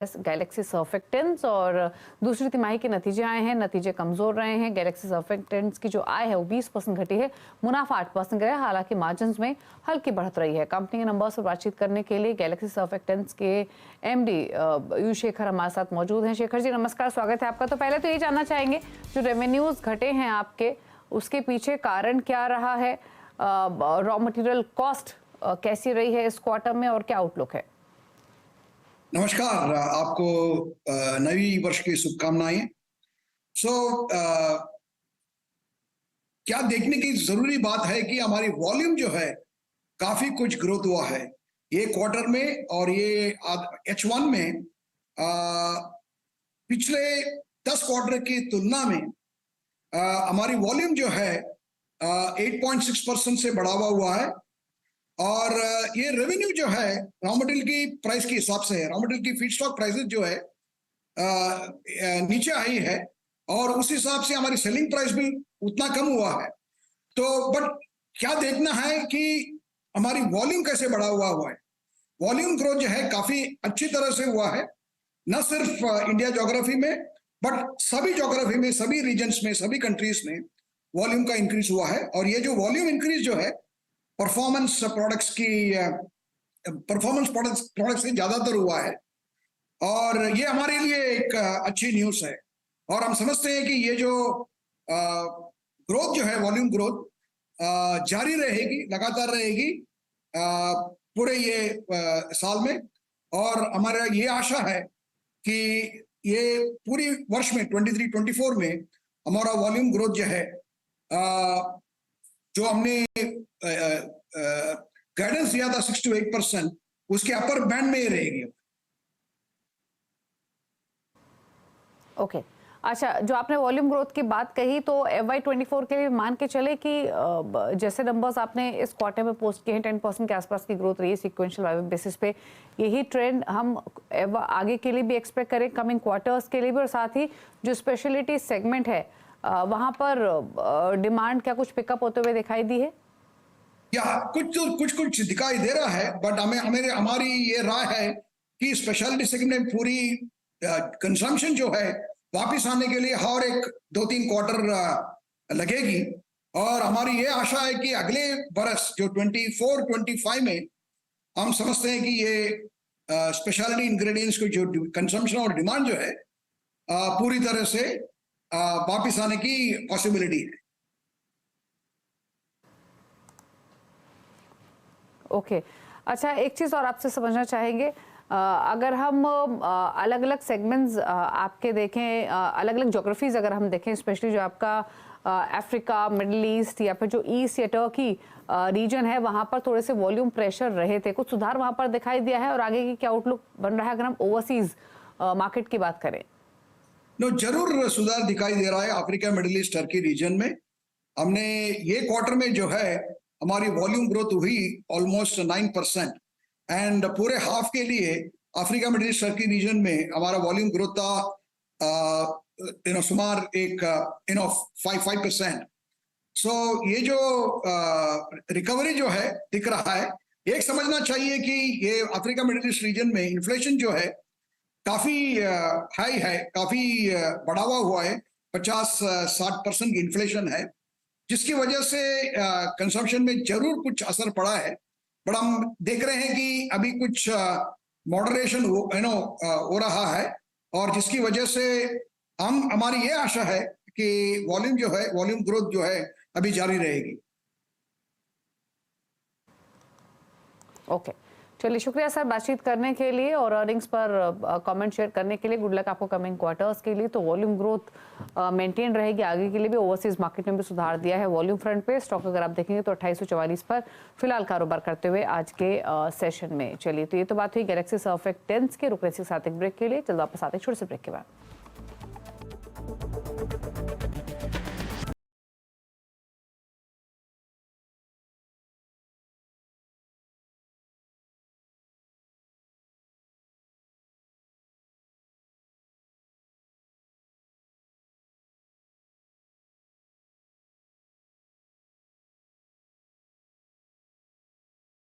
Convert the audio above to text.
Galaxy surfactants और दूसरी तिमाही के नतीजे आए हैं। नतीजे कमजोर रहे हैं। गैलेक्सी सर्फेक्टेंट्स की जो आय है वो 20% घटी है। मुनाफा 8% गिरा है। हालांकि मार्जिन में हल्की बढ़त रही है। कंपनी के नंबर्स पर बातचीत करने के लिए गैलेक्सी सर्फेक्टेंट्स के एमडी यू शेखर हमारे साथ मौजूद हैं। शेखर जी नमस्कार, स्वागत है आपका। तो पहले तो ये जानना चाहेंगे, जो रेवेन्यूज घटे हैं आपके, उसके पीछे कारण क्या रहा है? रॉ मटेरियल कॉस्ट कैसी रही है इस क्वार्टर में और क्या आउटलुक है? नमस्कार, आपको नवी वर्ष की शुभकामनाएं। क्या देखने की जरूरी बात है कि हमारी वॉल्यूम जो है काफी कुछ ग्रोथ हुआ है ये क्वार्टर में, और ये H1 में पिछले 10 क्वार्टर की तुलना में हमारी वॉल्यूम जो है 8.6% से बढ़ावा हुआ है। और ये रेवेन्यू जो है रॉ मटेरियल की प्राइस के हिसाब से है। रॉ मटेरियल की फीड स्टॉक प्राइसेस जो है नीचे आई है, और उस हिसाब से हमारी सेलिंग प्राइस भी उतना कम हुआ है। तो बट क्या देखना है कि हमारी वॉल्यूम कैसे बढ़ा हुआ है। वॉल्यूम ग्रोथ जो है काफी अच्छी तरह से हुआ है, न सिर्फ इंडिया ज्योग्राफी में बट सभी ज्योग्राफी में, सभी रीजन्स में, सभी कंट्रीज में वॉल्यूम का इंक्रीज हुआ है। और ये जो वॉल्यूम इंक्रीज जो है परफॉर्मेंस प्रोडक्ट्स से ज्यादातर हुआ है, और ये हमारे लिए एक अच्छी न्यूज़ है। और हम समझते हैं कि ये जो ग्रोथ जो है, वॉल्यूम ग्रोथ जारी रहेगी, लगातार रहेगी पूरे ये साल में। और हमारा ये आशा है कि ये पूरी वर्ष में 23-24 में हमारा वॉल्यूम ग्रोथ जो है जो हमने गाइडेंस दिया था 6 to 8%, उसके अपर बैंड में ही रहेगी। ओके अच्छा, जो आपने वॉल्यूम ग्रोथ की बात कही, तो FY24 के लिए मान के चले कि जैसे नंबर्स आपने इस क्वार्टर में पोस्ट किए हैं 10% के आसपास की ग्रोथ रही है सिक्वेंशियल बेसिस पे, यही ट्रेंड हम आगे के लिए भी एक्सपेक्ट करें, कमिंग क्वार्टर्स के लिए भी? और साथ ही जो स्पेशलिटी सेगमेंट है वहां पर डिमांड क्या कुछ पिकअप होते हुए दिखाई दी है? या कुछ दिखाई दे रहा है, बट हमारी ये राय है कि स्पेशलिटी सेगमेंट में पूरी कंजम्पशन जो है वापस आने के लिए और एक 2-3 क्वार्टर लगेगी। और हमारी ये आशा है कि अगले बरस जो 24-25 में हम समझते हैं कि ये स्पेशलिटी इंग्रेडिएंट्स को जो कंजम्पशन और डिमांड जो है पूरी तरह से वापस आने की पॉसिबिलिटी है। ओके अच्छा, एक चीज और आपसे समझना चाहेंगे, अगर हम अलग अलग सेगमेंट्स आपके देखें, अलग अलग ज्योग्राफीज अगर हम देखें, स्पेशली जो आपका अफ्रीका, मिडिल ईस्ट या फिर जो ईस्ट या टर्की रीजन है, वहां पर थोड़े से वॉल्यूम प्रेशर रहे थे, कुछ सुधार वहां पर दिखाई दिया है? और आगे की क्या आउटलुक बन रहा है अगर हम ओवरसीज मार्केट की बात करें? जरूर सुधार दिखाई दे रहा है Africa, Middle East, Turkey region में। हमने ये क्वार्टर में जो है हमारी वॉल्यूम ग्रोथ हुई ऑलमोस्ट 9%, एंड पूरे हाफ के लिए Africa, Middle East, Turkey region में हमारा वॉल्यूम ग्रोथ था सुमार एक 5%। सो ये जो रिकवरी जो है दिख रहा है, एक समझना चाहिए कि ये अफ्रीका, मिडिल ईस्ट रीजन में इन्फ्लेशन जो है काफी हाई है, काफी बढ़ावा हुआ है। 50-60% की इन्फ्लेशन है, जिसकी वजह से कंजम्पशन में जरूर कुछ असर पड़ा है। बट हम देख रहे हैं कि अभी कुछ मॉडरेशन हो रहा है, और जिसकी वजह से हमारी ये आशा है कि वॉल्यूम ग्रोथ जो है अभी जारी रहेगी। ओके चलिए, शुक्रिया सर बातचीत करने के लिए और अर्निंग्स पर कमेंट शेयर करने के लिए। गुड लक आपको कमिंग क्वार्टर्स के लिए। तो वॉल्यूम ग्रोथ मेंटेन रहेगी आगे के लिए भी। ओवरसीज मार्केट में भी सुधार दिया है वॉल्यूम फ्रंट पे। स्टॉक अगर आप देखेंगे तो 2844 पर फिलहाल कारोबार करते हुए आज के सेशन में। चलिए, तो ये तो बात हुई गैलेक्सी सर्फेक्टेंट्स के। रुक रहे साथ एक ब्रेक के लिए, चलो वापस आते छोटे से ब्रेक के बाद।